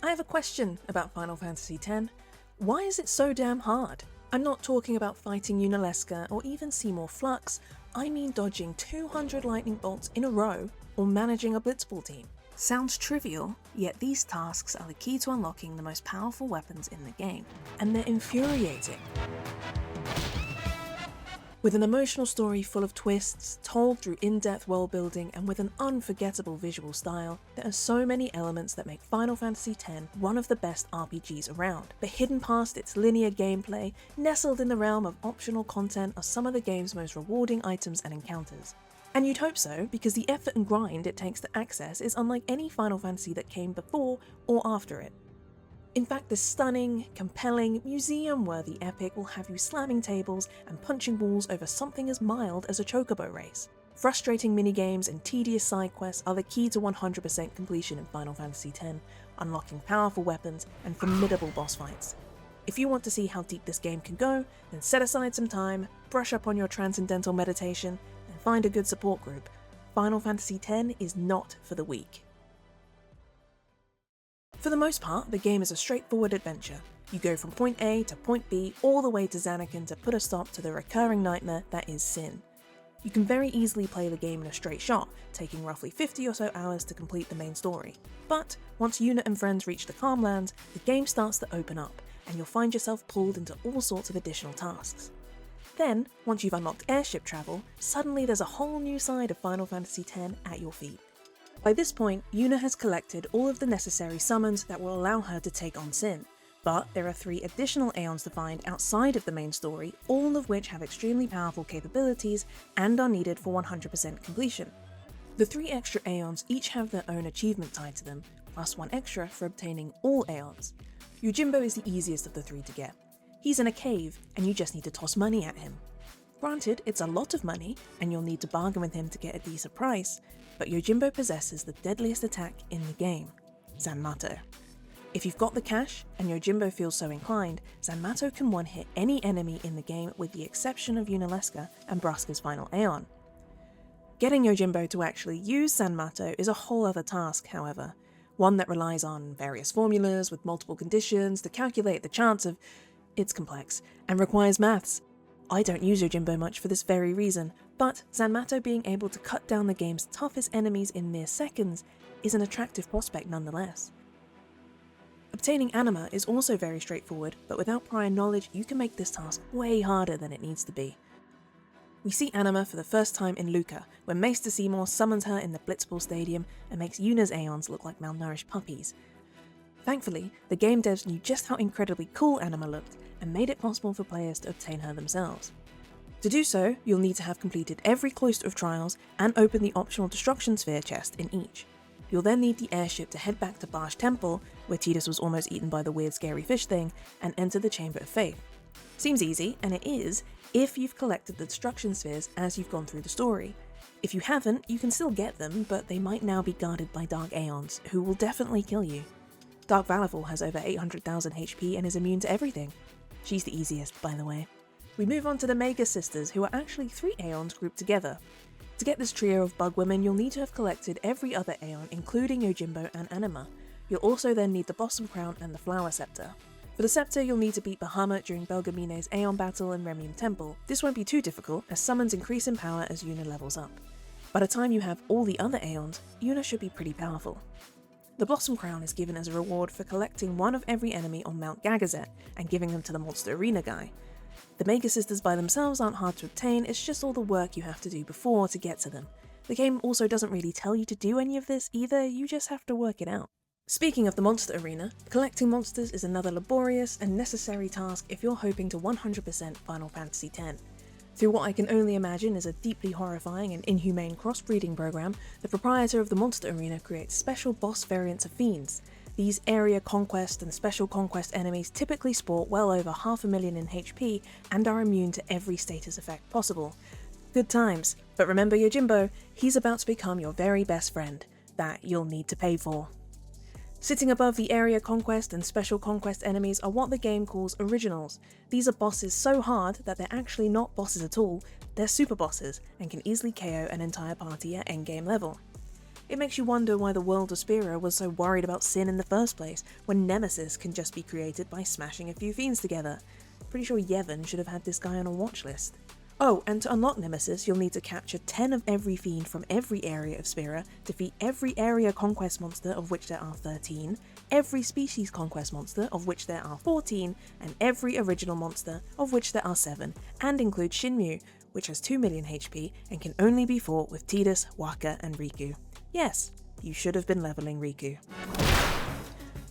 I have a question about Final Fantasy X. Why is it so damn hard? I'm not talking about fighting Yunalesca or even Seymour Flux, I mean dodging 200 lightning bolts in a row or managing a Blitzball team. Sounds trivial, yet these tasks are the key to unlocking the most powerful weapons in the game, and they're infuriating. With an emotional story full of twists, told through in-depth world building and with an unforgettable visual style, there are so many elements that make Final Fantasy X one of the best RPGs around. But hidden past its linear gameplay, nestled in the realm of optional content are some of the game's most rewarding items and encounters. And you'd hope so, because the effort and grind it takes to access is unlike any Final Fantasy that came before or after it. In fact, this stunning, compelling, museum-worthy epic will have you slamming tables and punching walls over something as mild as a chocobo race. Frustrating minigames and tedious side quests are the key to 100% completion in Final Fantasy X, unlocking powerful weapons and formidable boss fights. If you want to see how deep this game can go, then set aside some time, brush up on your transcendental meditation, and find a good support group. Final Fantasy X is not for the weak. For the most part, the game is a straightforward adventure. You go from point A to point B all the way to Zanarkand to put a stop to the recurring nightmare that is Sin. You can very easily play the game in a straight shot, taking roughly 50 or so hours to complete the main story. But once Yuna and friends reach the Calmlands, the game starts to open up, and you'll find yourself pulled into all sorts of additional tasks. Then, once you've unlocked airship travel, suddenly there's a whole new side of Final Fantasy X at your feet. By this point, Yuna has collected all of the necessary summons that will allow her to take on Sin, but there are 3 additional Aeons to find outside of the main story, all of which have extremely powerful capabilities and are needed for 100% completion. The 3 extra Aeons each have their own achievement tied to them, plus 1 extra for obtaining all Aeons. Yojimbo is the easiest of the 3 to get. He's in a cave, and you just need to toss money at him. Granted, it's a lot of money, and you'll need to bargain with him to get a decent price, but Yojimbo possesses the deadliest attack in the game, Zanmato. If you've got the cash, and Yojimbo feels so inclined, Zanmato can one-hit any enemy in the game with the exception of Yunalesca and Braska's final Aeon. Getting Yojimbo to actually use Zanmato is a whole other task, however, one that relies on various formulas with multiple conditions to calculate the chance of... It's complex, and requires maths. I don't use Yojimbo much for this very reason, but Zanmato being able to cut down the game's toughest enemies in mere seconds is an attractive prospect nonetheless. Obtaining Anima is also very straightforward, but without prior knowledge you can make this task way harder than it needs to be. We see Anima for the first time in Luca, when Maester Seymour summons her in the Blitzball Stadium and makes Yuna's Aeons look like malnourished puppies. Thankfully, the game devs knew just how incredibly cool Anima looked and made it possible for players to obtain her themselves. To do so, you'll need to have completed every Cloister of Trials and open the optional Destruction Sphere chest in each. You'll then need the airship to head back to Barsh Temple, where Tidus was almost eaten by the weird scary fish thing, and enter the Chamber of Faith. Seems easy, and it is, if you've collected the Destruction Spheres as you've gone through the story. If you haven't, you can still get them, but they might now be guarded by Dark Aeons, who will definitely kill you. Dark Valiful has over 800,000 HP and is immune to everything. She's the easiest, by the way. We move on to the Mega Sisters, who are actually 3 Aeons grouped together. To get this trio of bug women, you'll need to have collected every other Aeon, including Yojimbo and Anima. You'll also then need the Blossom Crown and the Flower Scepter. For the Scepter, you'll need to beat Bahamut during Belgamine's Aeon Battle in Remium Temple. This won't be too difficult, as summons increase in power as Yuna levels up. By the time you have all the other Aeons, Yuna should be pretty powerful. The Blossom Crown is given as a reward for collecting one of every enemy on Mount Gagazet and giving them to the Monster Arena guy. The Mega Sisters by themselves aren't hard to obtain, it's just all the work you have to do before to get to them. The game also doesn't really tell you to do any of this either, you just have to work it out. Speaking of the Monster Arena, collecting monsters is another laborious and necessary task if you're hoping to 100% Final Fantasy X. Through what I can only imagine is a deeply horrifying and inhumane crossbreeding program, the proprietor of the Monster Arena creates special boss variants of fiends. These area conquest and special conquest enemies typically sport well over 500,000 in HP and are immune to every status effect possible. Good times, but remember Yojimbo, he's about to become your very best friend, that you'll need to pay for. Sitting above the area conquest and special conquest enemies are what the game calls originals. These are bosses so hard that they're actually not bosses at all, they're super bosses and can easily KO an entire party at endgame level. It makes you wonder why the world of Spira was so worried about Sin in the first place, when Nemesis can just be created by smashing a few fiends together. Pretty sure Yevon should have had this guy on a watch list. Oh, and to unlock Nemesis, you'll need to capture 10 of every fiend from every area of Spira, defeat every area conquest monster, of which there are 13, every species conquest monster, of which there are 14, and every original monster, of which there are 7, and include Shinryu, which has 2 million HP and can only be fought with Tidus, Wakka, and Riku. Yes, you should have been leveling Riku.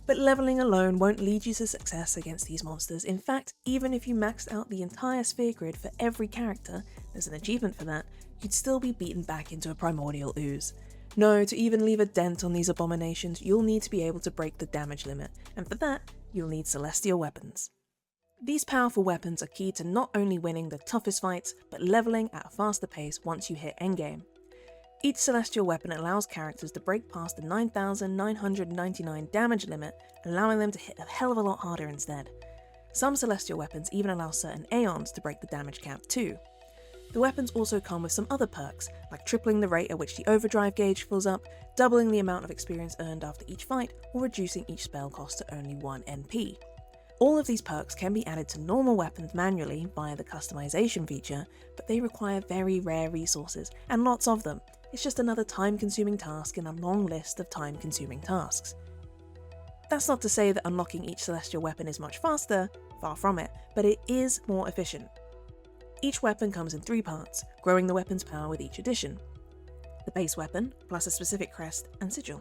But leveling alone won't lead you to success against these monsters. In fact, even if you maxed out the entire sphere grid for every character, there's an achievement for that, you'd still be beaten back into a primordial ooze. No, to even leave a dent on these abominations, you'll need to be able to break the damage limit, and for that, you'll need celestial weapons. These powerful weapons are key to not only winning the toughest fights, but leveling at a faster pace once you hit endgame. Each celestial weapon allows characters to break past the 9,999 damage limit, allowing them to hit a hell of a lot harder instead. Some celestial weapons even allow certain Aeons to break the damage cap too. The weapons also come with some other perks, like tripling the rate at which the overdrive gauge fills up, doubling the amount of experience earned after each fight, or reducing each spell cost to only 1 NP. All of these perks can be added to normal weapons manually via the customization feature, but they require very rare resources, and lots of them. It's just another time-consuming task in a long list of time-consuming tasks. That's not to say that unlocking each celestial weapon is much faster, far from it, but it is more efficient. Each weapon comes in 3 parts, growing the weapon's power with each addition. The base weapon, plus a specific crest and sigil.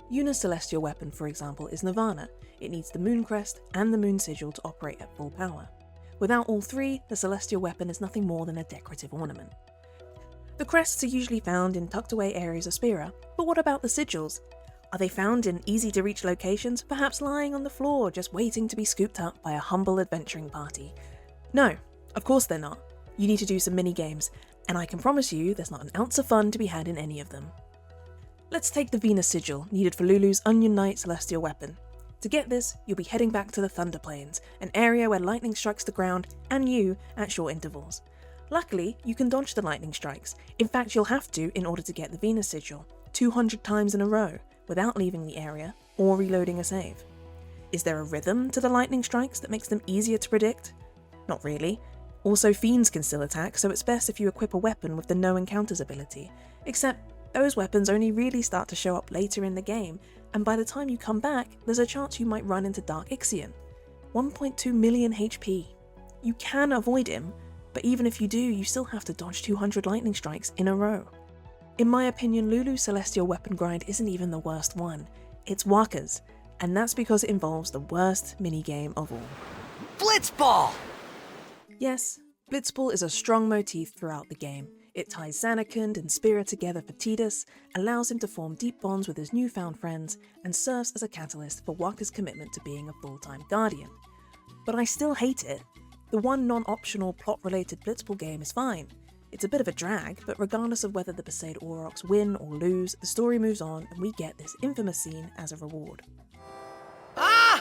Yuna's celestial weapon, for example, is Nirvana. It needs the moon crest and the moon sigil to operate at full power. Without all 3, the celestial weapon is nothing more than a decorative ornament. The crests are usually found in tucked away areas of Spira, but what about the sigils? Are they found in easy to reach locations, perhaps lying on the floor just waiting to be scooped up by a humble adventuring party? No, of course they're not. You need to do some mini-games, and I can promise you there's not an ounce of fun to be had in any of them. Let's take the Venus sigil, needed for Lulu's Onion Knight celestial weapon. To get this, you'll be heading back to the Thunder Plains, an area where lightning strikes the ground, and you, at short intervals. Luckily, you can dodge the lightning strikes. In fact, you'll have to in order to get the Venus sigil, 200 times in a row, without leaving the area or reloading a save. Is there a rhythm to the lightning strikes that makes them easier to predict? Not really. Also, fiends can still attack, so it's best if you equip a weapon with the no encounters ability, except those weapons only really start to show up later in the game, and by the time you come back, there's a chance you might run into Dark Ixion. 1.2 million HP. You can avoid him, but even if you do, you still have to dodge 200 lightning strikes in a row. In my opinion, Lulu's celestial weapon grind isn't even the worst one. It's Wakka's, and that's because it involves the worst minigame of all. Blitzball! Yes, Blitzball is a strong motif throughout the game. It ties Zanarkand and Spira together for Tidus, allows him to form deep bonds with his newfound friends, and serves as a catalyst for Wakka's commitment to being a full-time guardian. But I still hate it. The one non-optional plot-related Blitzball game is fine. It's a bit of a drag, but regardless of whether the Besaid Aurochs win or lose, the story moves on and we get this infamous scene as a reward. I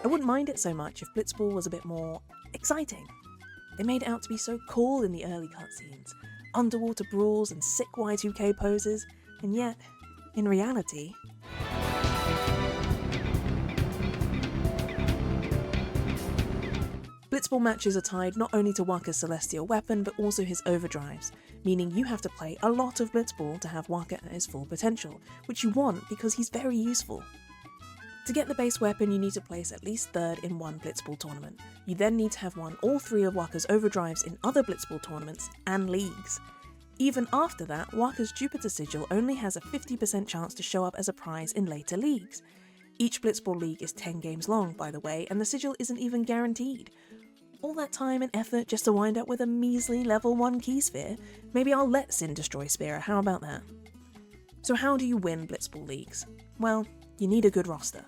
wouldn't mind it so much if Blitzball was a bit more exciting. They made it out to be so cool in the early cutscenes, underwater brawls and sick Y2K poses, and yet, in reality, Blitzball matches are tied not only to Wakka's celestial weapon, but also his overdrives, meaning you have to play a lot of Blitzball to have Wakka at his full potential, which you want because he's very useful. To get the base weapon, you need to place at least 3rd in one Blitzball tournament. You then need to have won all 3 of Wakka's overdrives in other Blitzball tournaments and leagues. Even after that, Wakka's Jupiter sigil only has a 50% chance to show up as a prize in later leagues. Each Blitzball league is 10 games long, by the way, and the sigil isn't even guaranteed. All that time and effort just to wind up with a measly level 1 key sphere? Maybe I'll let Sin destroy Spira, how about that? So how do you win Blitzball leagues? Well, you need a good roster.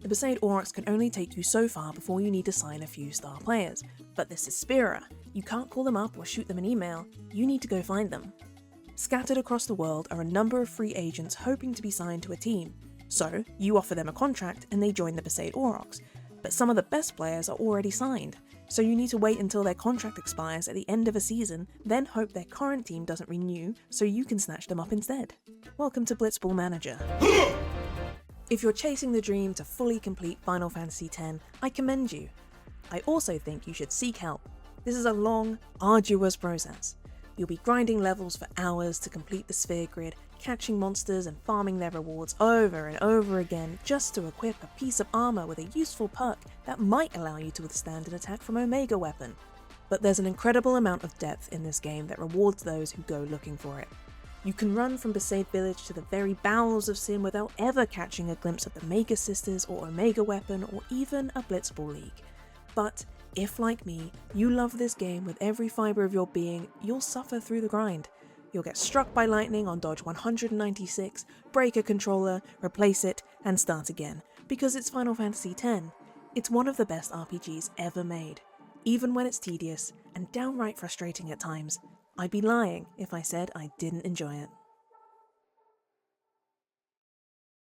The Besaid Aurochs can only take you so far before you need to sign a few star players, but this is Spira. You can't call them up or shoot them an email, you need to go find them. Scattered across the world are a number of free agents hoping to be signed to a team, so you offer them a contract and they join the Besaid Aurochs, but some of the best players are already signed. So you need to wait until their contract expires at the end of a season, then hope their current team doesn't renew so you can snatch them up instead. Welcome to Blitzball Manager. If you're chasing the dream to fully complete Final Fantasy X, I commend you. I also think you should seek help. This is a long, arduous process. You'll be grinding levels for hours to complete the sphere grid, catching monsters and farming their rewards over and over again just to equip a piece of armor with a useful perk that might allow you to withstand an attack from Omega Weapon. But there's an incredible amount of depth in this game that rewards those who go looking for it. You can run from Besaid Village to the very bowels of Sin without ever catching a glimpse of the Masochists or Omega Weapon or even a Blitzball League. But if, like me, you love this game with every fibre of your being, you'll suffer through the grind. You'll get struck by lightning on dodge 196, break a controller, replace it, and start again, because it's Final Fantasy X. It's one of the best RPGs ever made. Even when it's tedious and downright frustrating at times, I'd be lying if I said I didn't enjoy it.